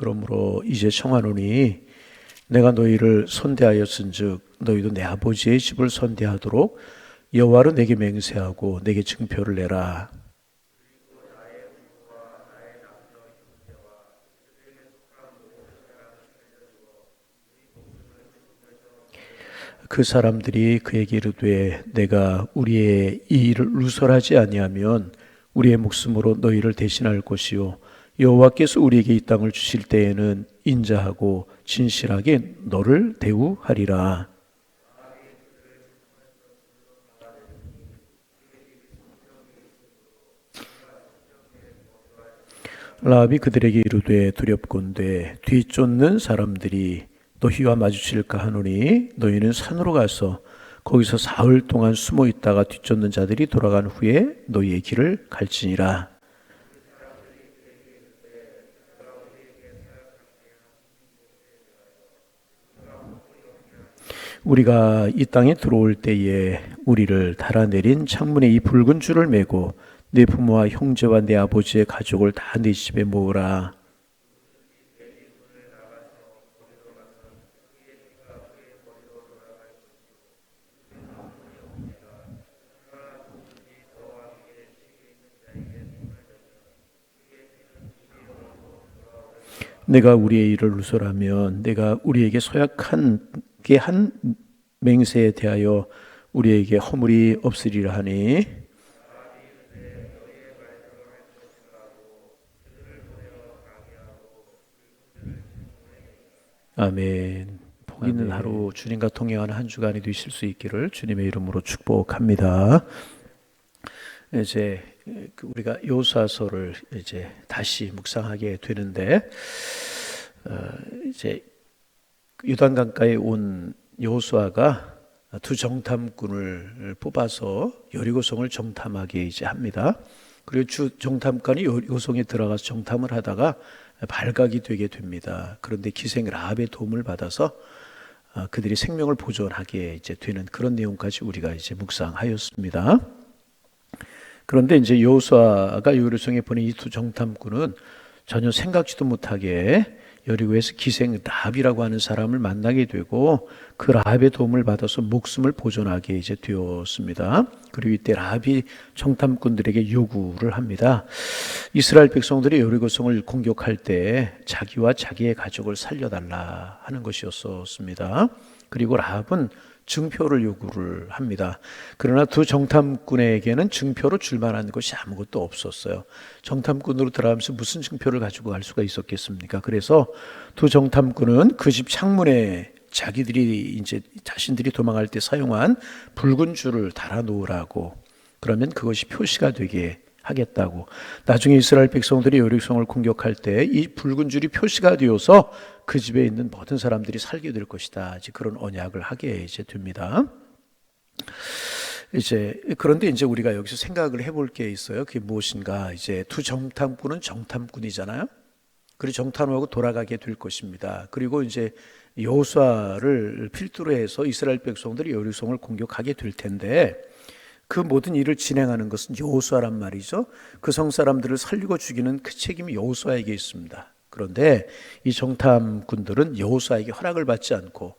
그러므로 이제 청하노니 내가 너희를 선대하였은즉 너희도 내 아버지의 집을 선대하도록 여호와로 내게 맹세하고 내게 증표를 내라. 그 사람들이 그에게 이르되 내가 우리의 이 일을 누설하지 아니하면 우리의 목숨으로 너희를 대신할 것이요 여호와께서 우리에게 이 땅을 주실 때에는 인자하고 진실하게 너를 대우하리라. 라합이 그들에게 이르되 두렵건대 뒤쫓는 사람들이 너희와 마주칠까 하노니 너희는 산으로 가서 거기서 사흘 동안 숨어 있다가 뒤쫓는 자들이 돌아간 후에 너희의 길을 갈지니라. 우리가 이 땅에 들어올 때에 우리를 달아내린 창문에 이 붉은 줄을 메고 내 부모와 형제와 내 아버지의 가족을 다 내 집에 모으라. 내가 우리의 일을 누설하면 내가 우리에게 서약한 게 한 맹세에 대하여 우리에게 허물이 없으리라 하니 아멘. 복 있는 하루 주님과 동행하는 한 주간이 되실 수 있기를 주님의 이름으로 축복합니다. 이제 우리가 여호수아서를 이제 다시 묵상하게 되는데 이제 요단강가에 온 여호수아가 두 정탐꾼을 뽑아서 여리고성을 정탐하게 이제 합니다. 그리고 주 정탐관이 여리고성에 들어가서 정탐을 하다가 발각이 되게 됩니다. 그런데 기생 라합의 도움을 받아서 그들이 생명을 보존하게 이제 되는 그런 내용까지 우리가 이제 묵상하였습니다. 그런데 이제 여호수아가 여리고성에 보낸 이 두 정탐꾼은 전혀 생각지도 못하게 여리고에서 기생 라합이라고 하는 사람을 만나게 되고 그 라합의 도움을 받아서 목숨을 보존하게 이제 되었습니다. 그리고 이때 라합이 정탐꾼들에게 요구를 합니다. 이스라엘 백성들이 여리고성을 공격할 때 자기와 자기의 가족을 살려달라 하는 것이었습니다. 그리고 라합은 증표를 요구를 합니다. 그러나 두 정탐꾼에게는 증표로 줄 만한 것이 아무것도 없었어요. 정탐꾼으로 들어가면서 무슨 증표를 가지고 갈 수가 있었겠습니까? 그래서 두 정탐꾼은 그 집 창문에 자신들이 도망할 때 사용한 붉은 줄을 달아 놓으라고, 그러면 그것이 표시가 되게 하겠다고. 나중에 이스라엘 백성들이 여리고성을 공격할 때 이 붉은 줄이 표시가 되어서 그 집에 있는 모든 사람들이 살게 될 것이다. 이제 그런 언약을 하게 이제 됩니다. 그런데 이제 우리가 여기서 생각을 해볼 게 있어요. 그게 무엇인가? 이제 두 정탐꾼은 정탐꾼이잖아요. 그리고 정탐하고 돌아가게 될 것입니다. 그리고 이제 여호수아를 필두로 해서 이스라엘 백성들이 여리고성을 공격하게 될 텐데 그 모든 일을 진행하는 것은 여호수아란 말이죠. 그 성 사람들을 살리고 죽이는 그 책임이 여호수아에게 있습니다. 그런데 이 정탐꾼들은 여호수아에게 허락을 받지 않고,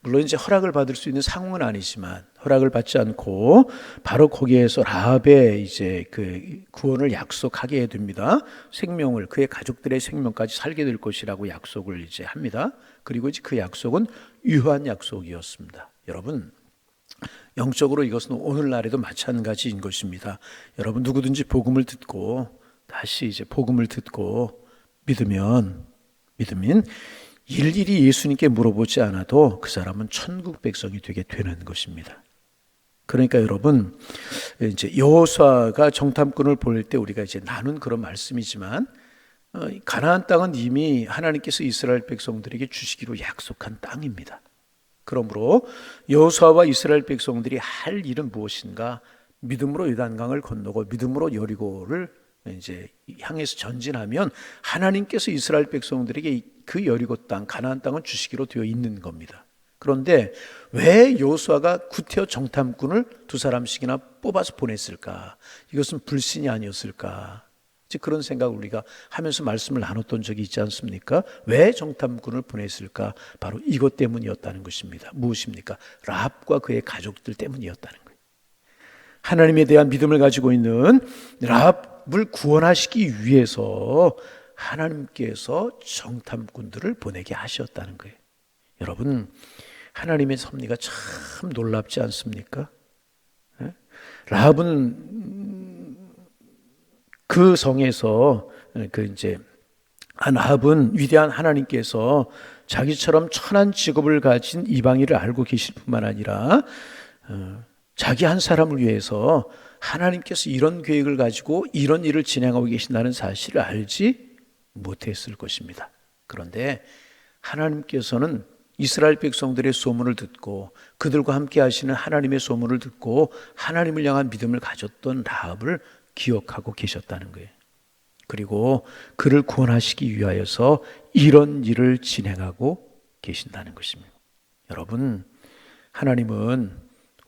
물론 이제 허락을 받을 수 있는 상황은 아니지만 허락을 받지 않고 바로 거기에서 라합의 이제 그 구원을 약속하게 됩니다. 생명을, 그의 가족들의 생명까지 살게 될 것이라고 약속을 이제 합니다. 그리고 이제 그 약속은 유효한 약속이었습니다. 여러분, 영적으로 이것은 오늘날에도 마찬가지인 것입니다. 여러분, 누구든지 복음을 듣고 다시 이제 복음을 듣고 믿으면 일일이 예수님께 물어보지 않아도 그 사람은 천국 백성이 되게 되는 것입니다. 그러니까 여러분, 이제 여호수아가 정탐꾼을 보낼 때 우리가 이제 나눈 그런 말씀이지만 가나안 땅은 이미 하나님께서 이스라엘 백성들에게 주시기로 약속한 땅입니다. 그러므로 여호수아와 이스라엘 백성들이 할 일은 무엇인가? 믿음으로 요단강을 건너고 믿음으로 여리고를 이제 향해서 전진하면 하나님께서 이스라엘 백성들에게 그 여리고 땅, 가나안 땅을 주시기로 되어 있는 겁니다. 그런데 왜 여호수아가 구태여 정탐꾼을 두 사람씩이나 뽑아서 보냈을까? 이것은 불신이 아니었을까? 이제 그런 생각을 우리가 하면서 말씀을 나눴던 적이 있지 않습니까? 왜 정탐꾼을 보냈을까? 바로 이것 때문이었다는 것입니다. 무엇입니까? 라합과 그의 가족들 때문이었다는 거예요. 하나님에 대한 믿음을 가지고 있는 라합을 구원하시기 위해서 하나님께서 정탐꾼들을 보내게 하셨다는 거예요. 여러분, 하나님의 섭리가 참 놀랍지 않습니까? 라합은 그 성에서 라합은 위대한 하나님께서 자기처럼 천한 직업을 가진 이방인을 알고 계실 뿐만 아니라 자기 한 사람을 위해서 하나님께서 이런 계획을 가지고 이런 일을 진행하고 계신다는 사실을 알지 못했을 것입니다. 그런데 하나님께서는 이스라엘 백성들의 소문을 듣고 그들과 함께 하시는 하나님의 소문을 듣고 하나님을 향한 믿음을 가졌던 라합을 기억하고 계셨다는 거예요. 그리고 그를 구원하시기 위하여서 이런 일을 진행하고 계신다는 것입니다. 여러분, 하나님은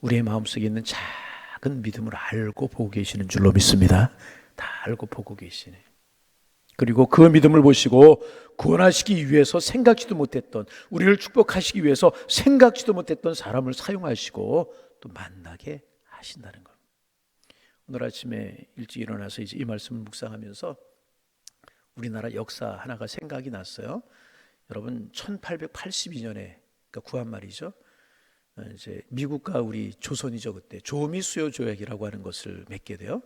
우리의 마음속에 있는 작은 믿음을 알고 보고 계시는 줄로 믿습니다. 다 알고 보고 계시네. 그리고 그 믿음을 보시고 구원하시기 위해서 생각지도 못했던, 우리를 축복하시기 위해서 생각지도 못했던 사람을 사용하시고 또 만나게 하신다는 것. 오늘 아침에 일찍 일어나서 이제 이 말씀을 묵상하면서 우리나라 역사 하나가 생각이 났어요. 여러분, 1882년에 그러니까 구한 말이죠. 이제 미국과 우리 조선이죠. 그때 조미 수요 조약이라고 하는 것을 맺게 돼요.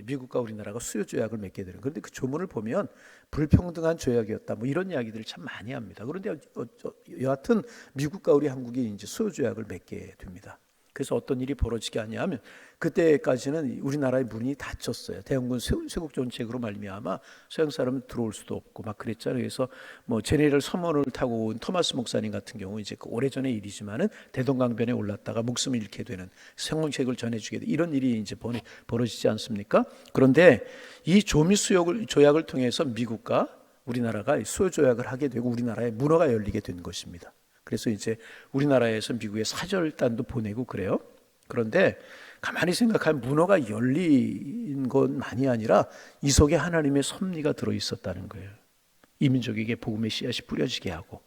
미국과 우리나라가 수요 조약을 맺게 되는. 그런데 그 조문을 보면 불평등한 조약이었다, 뭐 이런 이야기들을 참 많이 합니다. 그런데 여하튼 미국과 우리 한국이 이제 수요 조약을 맺게 됩니다. 그래서 어떤 일이 벌어지게 하냐면 그때까지는 우리나라의 문이 닫혔어요. 대원군 쇄국 정책으로 말미암아 서양 사람은 들어올 수도 없고 막 그랬잖아요. 그래서 뭐 제네럴 서머를 타고 온 토마스 목사님 같은 경우 이제 그 오래전의 일이지만은 대동강변에 올랐다가 목숨을 잃게 되는, 성경책을 전해주게 되는 이런 일이 이제 벌어지지 않습니까? 그런데 이 조미 조약을 통해서 미국과 우리나라가 수요 조약을 하게 되고 우리나라의 문호가 열리게 된 것입니다. 그래서 이제 우리나라에서 미국에 사절단도 보내고 그래요. 그런데 가만히 생각하면 문호가 열린 것만이 아니라 이 속에 하나님의 섭리가 들어있었다는 거예요. 이 민족에게 복음의 씨앗이 뿌려지게 하고,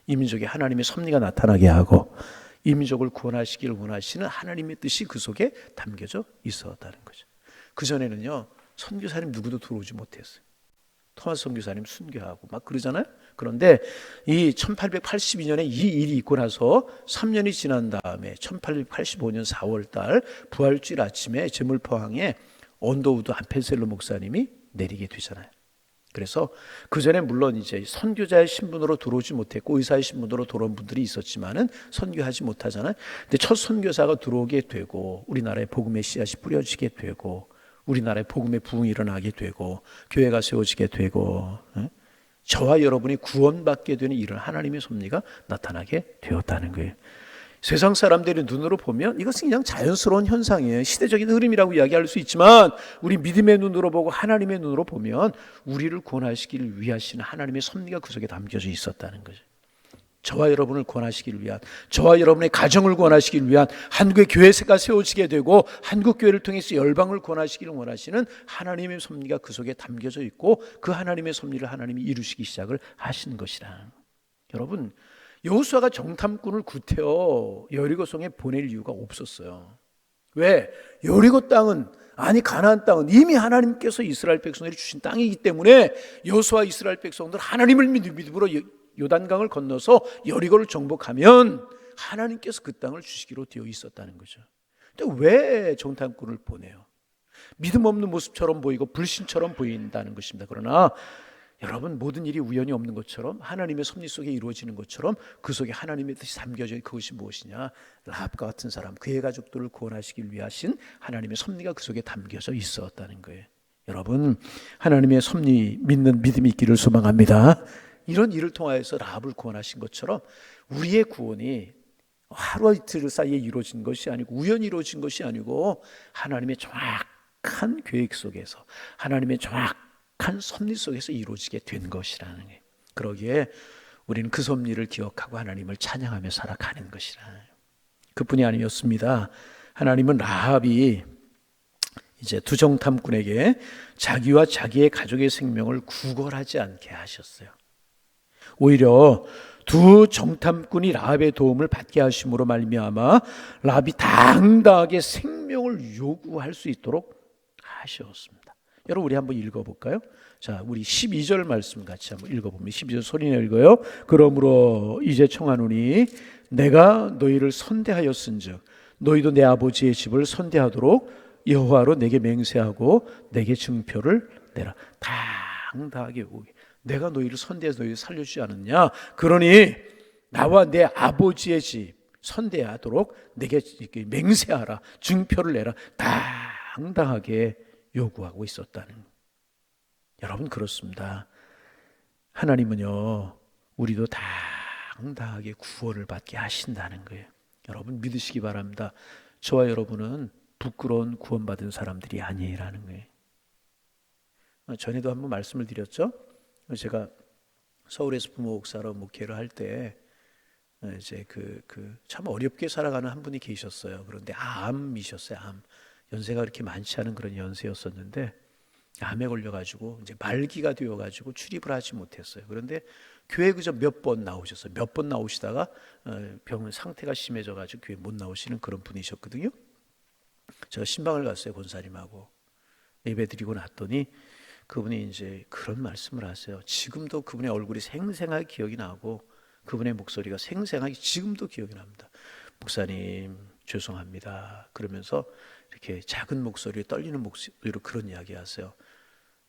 이 민족에 하나님의 섭리가 나타나게 하고, 이 민족을 구원하시기를 원하시는 하나님의 뜻이 그 속에 담겨져 있었다는 거죠. 그전에는요, 선교사님 누구도 들어오지 못했어요. 토마스 선교사님 순교하고 막 그러잖아요. 그런데 이 1882년에 이 일이 있고 나서 3년이 지난 다음에 1885년 4월 달 부활주일 아침에 제물포항에 언더우드 한펜셀러 목사님이 내리게 되잖아요. 그래서 그 전에 물론 이제 선교자의 신분으로 들어오지 못했고 의사의 신분으로 들어온 분들이 있었지만은 선교하지 못하잖아요. 근데 첫 선교사가 들어오게 되고 우리나라에 복음의 씨앗이 뿌려지게 되고 우리나라에 복음의 부흥이 일어나게 되고 교회가 세워지게 되고 저와 여러분이 구원받게 되는 이런 하나님의 섭리가 나타나게 되었다는 거예요. 세상 사람들의 눈으로 보면 이것은 그냥 자연스러운 현상이에요. 시대적인 흐름이라고 이야기할 수 있지만 우리 믿음의 눈으로 보고 하나님의 눈으로 보면 우리를 구원하시기를 위하시는 하나님의 섭리가 그 속에 담겨져 있었다는 거죠. 저와 여러분을 구원하시기를 위한, 저와 여러분의 가정을 구원하시기를 위한, 한국의 교회가 세워지게 되고 한국 교회를 통해서 열방을 구원하시기를 원하시는 하나님의 섭리가 그 속에 담겨져 있고 그 하나님의 섭리를 하나님이 이루시기 시작을 하신 것이라. 여러분, 여호수아가 정탐꾼을 구태여 여리고성에 보낼 이유가 없었어요. 왜? 여리고 땅은, 아니 가나안 땅은 이미 하나님께서 이스라엘 백성들이 주신 땅이기 때문에 여호수아 이스라엘 백성들 하나님을 믿음으로 요단강을 건너서 여리고를 정복하면 하나님께서 그 땅을 주시기로 되어 있었다는 거죠. 근데 왜 정탐꾼을 보내요? 믿음 없는 모습처럼 보이고 불신처럼 보인다는 것입니다. 그러나 여러분, 모든 일이 우연이 없는 것처럼 하나님의 섭리 속에 이루어지는 것처럼 그 속에 하나님의 뜻이 담겨져 있는 그것이 무엇이냐? 라합과 같은 사람, 그의 가족들을 구원하시길 위하신 하나님의 섭리가 그 속에 담겨져 있었다는 거예요. 여러분, 하나님의 섭리 믿는 믿음이 있기를 소망합니다. 이런 일을 통하여서 라합을 구원하신 것처럼 우리의 구원이 하루 이틀 사이에 이루어진 것이 아니고 우연히 이루어진 것이 아니고 하나님의 정확한 계획 속에서 하나님의 정확한 섭리 속에서 이루어지게 된 것이라는 게, 그러기에 우리는 그 섭리를 기억하고 하나님을 찬양하며 살아가는 것이라. 그뿐이 아니었습니다. 하나님은 라합이 이제 두 정탐꾼에게 자기와 자기의 가족의 생명을 구걸하지 않게 하셨어요. 오히려 두 정탐꾼이 라합의 도움을 받게 하심으로 말미암아 라합이 당당하게 생명을 요구할 수 있도록 하셨습니다. 여러분, 우리 한번 읽어볼까요? 자, 우리 12절 말씀 같이 한번 읽어보면, 12절 소리내 읽어요. 그러므로 이제 청하노니 내가 너희를 선대하였은즉 너희도 내 아버지의 집을 선대하도록 여호와로 내게 맹세하고 내게 증표를 내라. 당당하게 오게. 내가 너희를 선대해서 너희를 살려주지 않았냐? 그러니 나와 내 아버지의 집 선대하도록 내게 맹세하라. 증표를 내라. 당당하게 요구하고 있었다는. 여러분, 그렇습니다. 하나님은요, 우리도 당당하게 구원을 받게 하신다는 거예요. 여러분, 믿으시기 바랍니다. 저와 여러분은 부끄러운 구원받은 사람들이 아니라는 거예요. 전에도 한번 말씀을 드렸죠. 제가 서울에서 부모 목사로 목회를 할 때 이제 참 어렵게 살아가는 한 분이 계셨어요. 그런데 암이셨어요. 암. 연세가 그렇게 많지 않은 그런 연세였었는데 암에 걸려가지고 이제 말기가 되어가지고 출입을 하지 못했어요. 그런데 교회 그저 몇 번 나오셨어요. 몇 번 나오시다가 병 상태가 심해져가지고 교회 못 나오시는 그런 분이셨거든요. 제가 신방을 갔어요. 권사님하고 예배드리고 났더니 그분이 이제 그런 말씀을 하세요. 지금도 그분의 얼굴이 생생하게 기억이 나고 그분의 목소리가 생생하게 지금도 기억이 납니다. 목사님 죄송합니다. 그러면서 이렇게 작은 목소리에 떨리는 목소리로 그런 이야기 하세요.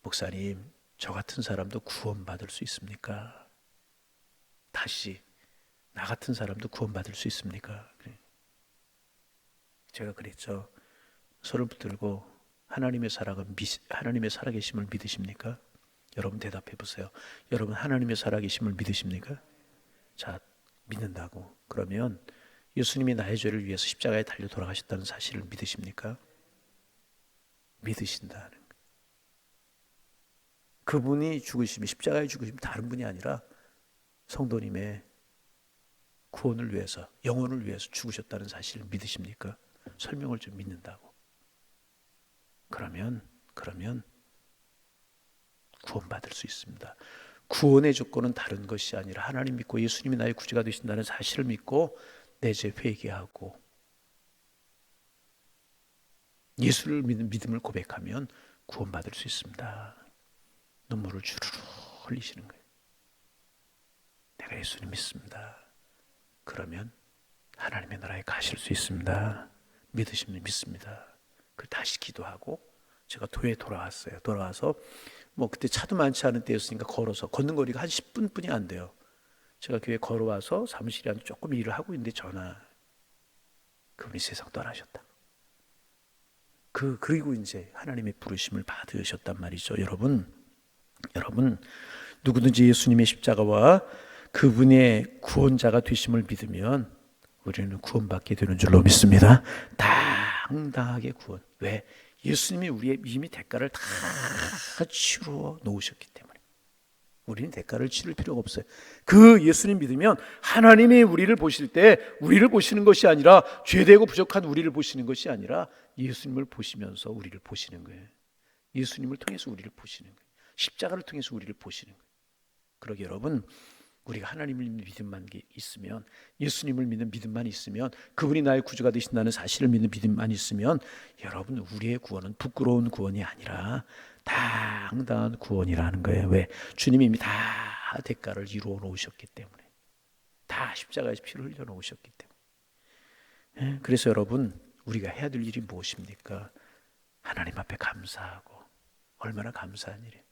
목사님, 저 같은 사람도 구원받을 수 있습니까? 다시 나 같은 사람도 구원받을 수 있습니까? 제가 그랬죠. 손을 붙들고 하나님의 살아계심을 믿으십니까? 여러분 대답해 보세요. 여러분 하나님의 살아계심을 믿으십니까? 자, 믿는다고. 그러면 예수님이 나의 죄를 위해서 십자가에 달려 돌아가셨다는 사실을 믿으십니까? 믿으신다는 거예요. 그분이 죽으심이 십자가에 죽으심 다른 분이 아니라 성도님의 구원을 위해서, 영혼을 위해서 죽으셨다는 사실을 믿으십니까? 설명을 좀 믿는다고. 그러면 구원받을 수 있습니다. 구원의 조건은 다른 것이 아니라 하나님 믿고 예수님이 나의 구주가 되신다는 사실을 믿고 내 죄 회개하고 예수를 믿는 믿음을 고백하면 구원받을 수 있습니다. 눈물을 주르르 흘리시는 거예요. 내가 예수님 믿습니다. 그러면 하나님의 나라에 가실 수 있습니다. 믿으시면 믿습니다. 그 다시 기도하고 제가 교회에 돌아왔어요. 돌아와서 그때 차도 많지 않은 때였으니까 걸어서 걷는 거리가 한 10분뿐이 안 돼요. 제가 교회에 걸어와서 사무실에 앉아 조금 일을 하고 있는데 전화. 그분이 세상 떠나셨다. 그리고 이제 하나님의 부르심을 받으셨단 말이죠. 여러분 누구든지 예수님의 십자가와 그분의 구원자가 되심을 믿으면 우리는 구원받게 되는 줄로 믿습니다. 당당하게 구원. 왜? 예수님이 우리의 이미 대가를 다 치러 놓으셨기 때문에 우리는 대가를 치를 필요가 없어요. 그 예수님 믿으면 하나님이 우리를 보실 때 우리를 보시는 것이 아니라 죄되고 부족한 우리를 보시는 것이 아니라 예수님을 보시면서 우리를 보시는 거예요. 예수님을 통해서 우리를 보시는 거예요. 십자가를 통해서 우리를 보시는 거예요. 그러기 여러분, 우리가 하나님을 믿는 믿음만 있으면, 예수님을 믿는 믿음만 있으면, 그분이 나의 구주가 되신다는 사실을 믿는 믿음만 있으면 여러분, 우리의 구원은 부끄러운 구원이 아니라 당당한 구원이라는 거예요. 왜? 주님이 이미 다 대가를 이루어 놓으셨기 때문에, 다 십자가에서 피를 흘려 놓으셨기 때문에. 그래서 여러분, 우리가 해야 될 일이 무엇입니까? 하나님 앞에 감사하고, 얼마나 감사한 일이에요.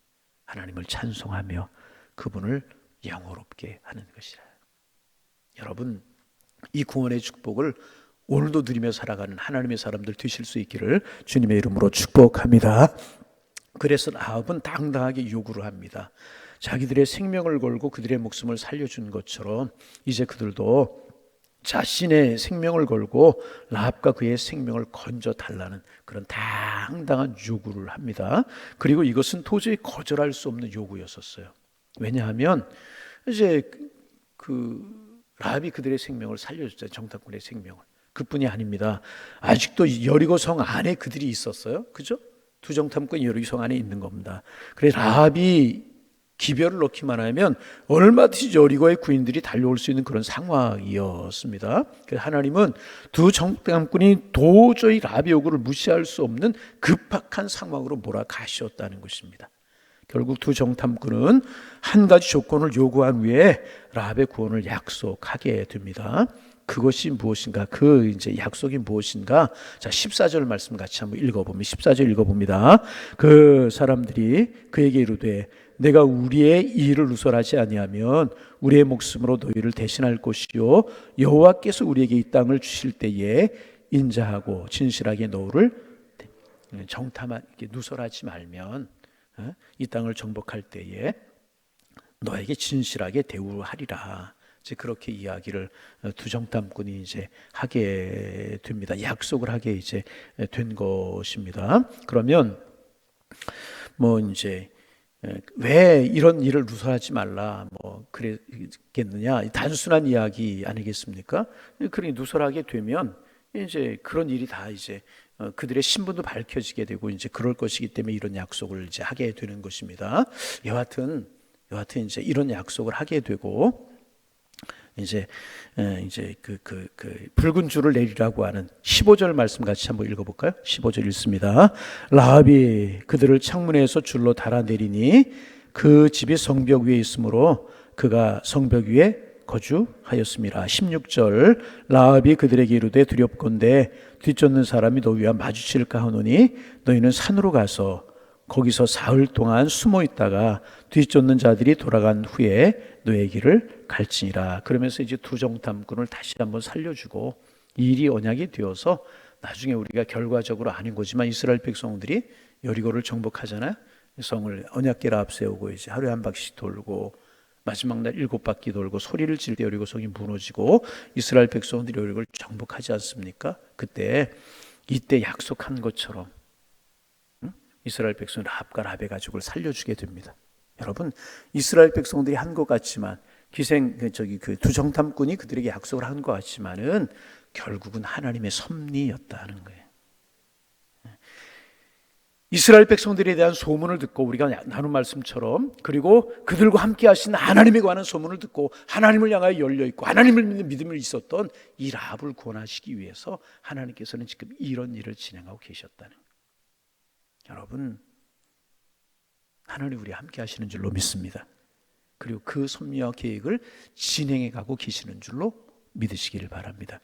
하나님을 찬송하며 그분을 영화롭게 하는 것이라. 여러분, 이 구원의 축복을 오늘도 누리며 살아가는 하나님의 사람들 되실 수 있기를 주님의 이름으로 축복합니다. 그래서 라합은 당당하게 요구를 합니다. 자기들의 생명을 걸고 그들의 목숨을 살려준 것처럼 이제 그들도 자신의 생명을 걸고 라합과 그의 생명을 건져 달라는 그런 당당한 요구를 합니다. 그리고 이것은 도저히 거절할 수 없는 요구였었어요. 왜냐하면 이제 라합이 그들의 생명을 살려줬잖아요. 정탐꾼의 생명을. 그뿐이 아닙니다. 아직도 여리고 성 안에 그들이 있었어요. 그죠? 두 정탐꾼이 여리고성 안에 있는 겁니다. 그래서 라합이 기별을 넣기만 하면 얼마든지 여리고의 군인들이 달려올 수 있는 그런 상황이었습니다. 그래서 하나님은 두 정탐꾼이 도저히 라합의 요구를 무시할 수 없는 급박한 상황으로 몰아가셨다는 것입니다. 결국 두 정탐꾼은 한 가지 조건을 요구한 후에 라합의 구원을 약속하게 됩니다. 그것이 무엇인가? 그 이제 약속이 무엇인가? 자, 14절 말씀 같이 한번 읽어보면 14절 읽어봅니다. 그 사람들이 그에게 이르되 내가 우리의 일을 누설하지 아니하면 우리의 목숨으로 너희를 대신할 것이요 여호와께서 우리에게 이 땅을 주실 때에 인자하고 진실하게 너를 정탐하게 누설하지 말면 이 땅을 정복할 때에 너에게 진실하게 대우하리라. 이제 그렇게 이야기를 두 정탐꾼이 이제 하게 됩니다. 약속을 하게 이제 된 것입니다. 그러면 뭐 이제 왜 이런 일을 누설하지 말라 뭐 그랬겠느냐, 단순한 이야기 아니겠습니까? 그러니 누설하게 되면 이제 그런 일이 다 이제 그들의 신분도 밝혀지게 되고 이제 그럴 것이기 때문에 이런 약속을 이제 하게 되는 것입니다. 여하튼 이제 이런 약속을 하게 되고 이제 그 붉은 줄을 내리라고 하는 15절 말씀 같이 한번 읽어볼까요? 15절 읽습니다. 라합이 그들을 창문에서 줄로 달아내리니 그 집이 성벽 위에 있으므로 그가 성벽 위에 거주하였습니다. 16절 라합이 그들에게 이르되 두렵건대 뒤쫓는 사람이 너희와 마주칠까 하노니 너희는 산으로 가서 거기서 사흘 동안 숨어 있다가 뒤쫓는 자들이 돌아간 후에 너의 길을 갈지니라. 그러면서 이제 두 정탐꾼을 다시 한번 살려주고 일이 언약이 되어서 나중에 우리가 결과적으로 아는 거지만 이스라엘 백성들이 여리고를 정복하잖아요. 성을 언약궤를 앞세우고 이제 하루에 한 바퀴씩 돌고 마지막 날 7바퀴 돌고 소리를 질 때 여리고 성이 무너지고 이스라엘 백성들이 여리고를 정복하지 않습니까? 이때 약속한 것처럼 이스라엘 백성은 라합과 라합의 가족을 살려주게 됩니다. 여러분, 이스라엘 백성들이 한 것 같지만 그 두 정탐꾼이 그들에게 약속을 한 것 같지만은 결국은 하나님의 섭리였다는 거예요. 이스라엘 백성들에 대한 소문을 듣고 우리가 나눈 말씀처럼 그리고 그들과 함께 하신 하나님에 관한 소문을 듣고 하나님을 향하여 열려 있고 하나님을 믿는 믿음이 있었던 이 라합을 구원하시기 위해서 하나님께서는 지금 이런 일을 진행하고 계셨다는 거예요. 여러분, 하나님 우리 함께 하시는 줄로 믿습니다. 그리고 그 섭리와 계획을 진행해 가고 계시는 줄로 믿으시기를 바랍니다.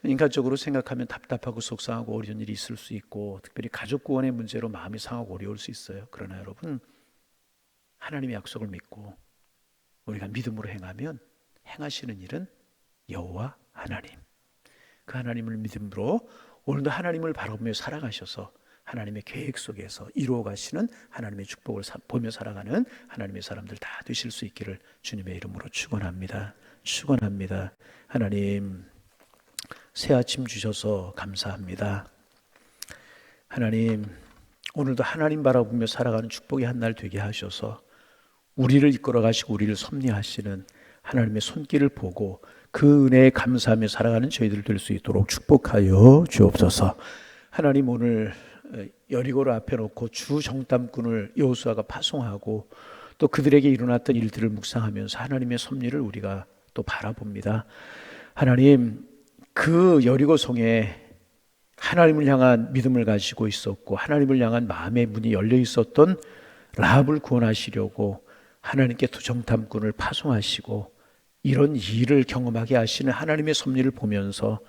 인간적으로 생각하면 답답하고 속상하고 어려운 일이 있을 수 있고 특별히 가족 구원의 문제로 마음이 상하고 어려울 수 있어요. 그러나 여러분, 하나님의 약속을 믿고 우리가 믿음으로 행하면 행하시는 일은 여호와 하나님, 그 하나님을 믿음으로 오늘도 하나님을 바라보며 살아가셔서 하나님의 계획 속에서 이루어 가시는 하나님의 축복을 보며 살아가는 하나님의 사람들 다 되실 수 있기를 주님의 이름으로 축원합니다. 축원합니다. 하나님, 새 아침 주셔서 감사합니다. 하나님, 오늘도 하나님 바라보며 살아가는 축복의 한 날 되게 하셔서 우리를 이끌어 가시고 우리를 섭리하시는 하나님의 손길을 보고 그 은혜에 감사하며 살아가는 저희들 될 수 있도록 축복하여 주옵소서. 하나님, 오늘 여리고를 앞에 놓고 주 정탐꾼을 여호수아가 파송하고 또 그들에게 일어났던 일들을 묵상하면서 하나님의 섭리를 우리가 또 바라봅니다. 하나님, 그 여리고성에 하나님을 향한 믿음을 가지고 있었고 하나님을 향한 마음의 문이 열려 있었던 라합을 구원하시려고 하나님께 두 정탐꾼을 파송하시고 이런 일을 경험하게 하시는 하나님의 섭리를 보면서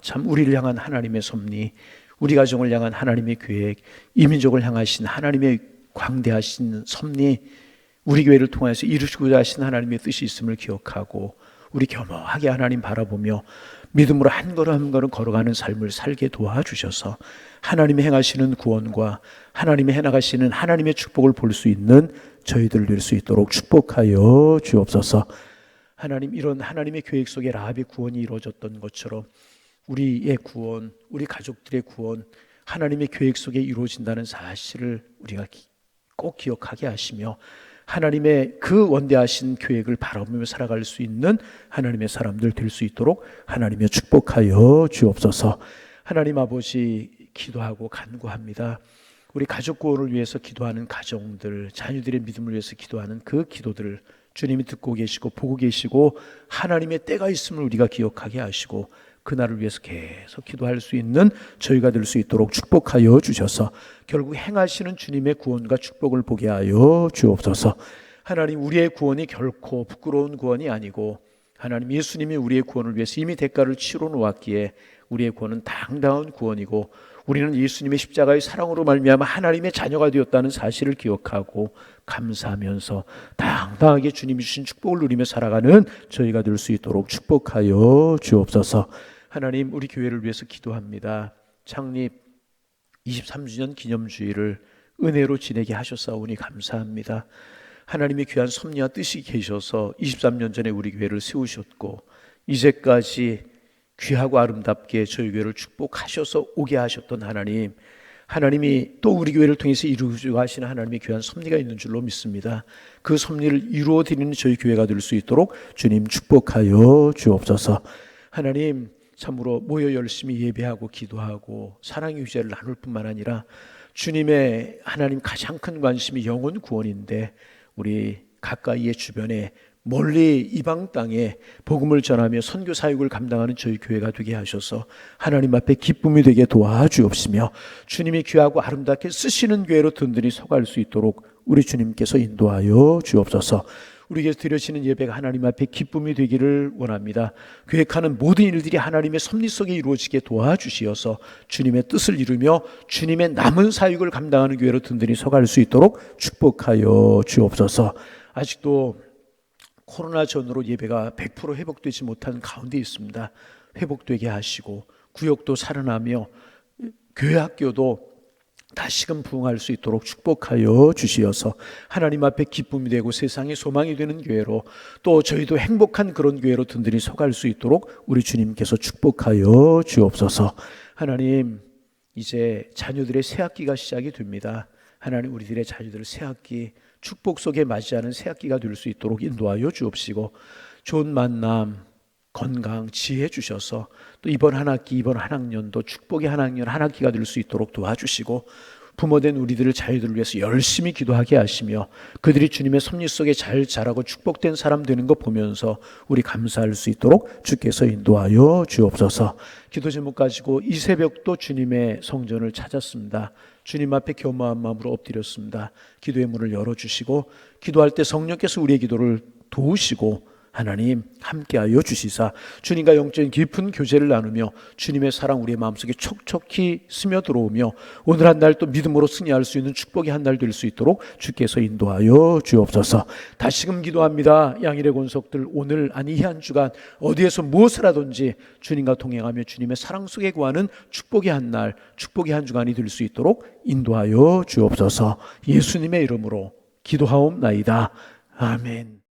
참 우리를 향한 하나님의 섭리, 우리 가정을 향한 하나님의 계획, 이민족을 향하신 하나님의 광대하신 섭리, 우리 교회를 통해서 이루시고자 하신 하나님의 뜻이 있음을 기억하고 우리 겸허하게 하나님 바라보며 믿음으로 한 걸음 한 걸음 걸어가는 삶을 살게 도와주셔서 하나님이 행하시는 구원과 하나님이 해나가시는 하나님의 축복을 볼 수 있는 저희들 될 수 있도록 축복하여 주옵소서. 하나님, 이런 하나님의 계획 속에 라합의 구원이 이루어졌던 것처럼 우리의 구원, 우리 가족들의 구원, 하나님의 계획 속에 이루어진다는 사실을 우리가 꼭 기억하게 하시며 하나님의 그 원대하신 계획을 바라보며 살아갈 수 있는 하나님의 사람들 될 수 있도록 하나님의 축복하여 주옵소서. 하나님 아버지, 기도하고 간구합니다. 우리 가족 구원을 위해서 기도하는 가정들, 자녀들의 믿음을 위해서 기도하는 그 기도들을 주님이 듣고 계시고 보고 계시고 하나님의 때가 있음을 우리가 기억하게 하시고 그날을 위해서 계속 기도할 수 있는 저희가 될 수 있도록 축복하여 주셔서 결국 행하시는 주님의 구원과 축복을 보게 하여 주옵소서. 하나님, 우리의 구원이 결코 부끄러운 구원이 아니고 하나님, 예수님이 우리의 구원을 위해서 이미 대가를 치러 놓았기에 우리의 구원은 당당한 구원이고 우리는 예수님의 십자가의 사랑으로 말미암아 하나님의 자녀가 되었다는 사실을 기억하고 감사하면서 당당하게 주님이 주신 축복을 누리며 살아가는 저희가 될 수 있도록 축복하여 주옵소서. 하나님, 우리 교회를 위해서 기도합니다. 창립 23주년 기념주일을 은혜로 지내게 하셨사오니 감사합니다. 하나님의 귀한 섭리와 뜻이 계셔서 23년 전에 우리 교회를 세우셨고 이제까지 귀하고 아름답게 저희 교회를 축복하셔서 오게 하셨던 하나님, 하나님이 또 우리 교회를 통해서 이루어지고 하시는 하나님의 귀한 섭리가 있는 줄로 믿습니다. 그 섭리를 이루어 드리는 저희 교회가 될 수 있도록 주님 축복하여 주옵소서. 하나님, 참으로 모여 열심히 예배하고 기도하고 사랑의 유죄를 나눌 뿐만 아니라 주님의 하나님 가장 큰 관심이 영혼 구원인데 우리 가까이의 주변에 멀리 이방 땅에 복음을 전하며 선교 사역을 감당하는 저희 교회가 되게 하셔서 하나님 앞에 기쁨이 되게 도와주옵시며 주님이 귀하고 아름답게 쓰시는 교회로 든든히 서갈 수 있도록 우리 주님께서 인도하여 주옵소서. 우리에게 드려지는 예배가 하나님 앞에 기쁨이 되기를 원합니다. 계획하는 모든 일들이 하나님의 섭리 속에 이루어지게 도와주시어서 주님의 뜻을 이루며 주님의 남은 사역을 감당하는 교회로 든든히 서갈 수 있도록 축복하여 주옵소서. 아직도 코로나 전으로 예배가 100% 회복되지 못한 가운데 있습니다. 회복되게 하시고 구역도 살아나며 교회 학교도 다시금 부흥할 수 있도록 축복하여 주시어서 하나님 앞에 기쁨이 되고 세상에 소망이 되는 교회로 또 저희도 행복한 그런 교회로 든든히 서갈 수 있도록 우리 주님께서 축복하여 주옵소서. 하나님, 이제 자녀들의 새학기가 시작이 됩니다. 하나님, 우리들의 자녀들을 새학기 축복 속에 맞이하는 새학기가 될 수 있도록 인도하여 주옵시고 좋은 만남, 건강, 지혜 주셔서 또 이번 한 학기, 이번 한 학년도 축복의 한 학년, 한 학기가 될 수 있도록 도와주시고 부모된 우리들을 자녀들을 위해서 열심히 기도하게 하시며 그들이 주님의 섭리 속에 잘 자라고 축복된 사람 되는 거 보면서 우리 감사할 수 있도록 주께서 인도하여 주옵소서. 기도 제목 가지고 이 새벽도 주님의 성전을 찾았습니다. 주님 앞에 겸허한 마음으로 엎드렸습니다. 기도의 문을 열어주시고 기도할 때 성령께서 우리의 기도를 도우시고 하나님 함께하여 주시사 주님과 영적인 깊은 교제를 나누며 주님의 사랑 우리의 마음속에 촉촉히 스며들어오며 오늘 한 날 또 믿음으로 승리할 수 있는 축복의 한 날 될 수 있도록 주께서 인도하여 주옵소서. 다시금 기도합니다. 양일의 권속들 오늘 아니 이 한 주간 어디에서 무엇을 하든지 주님과 동행하며 주님의 사랑 속에 구하는 축복의 한 날, 축복의 한 주간이 될 수 있도록 인도하여 주옵소서. 예수님의 이름으로 기도하옵나이다. 아멘.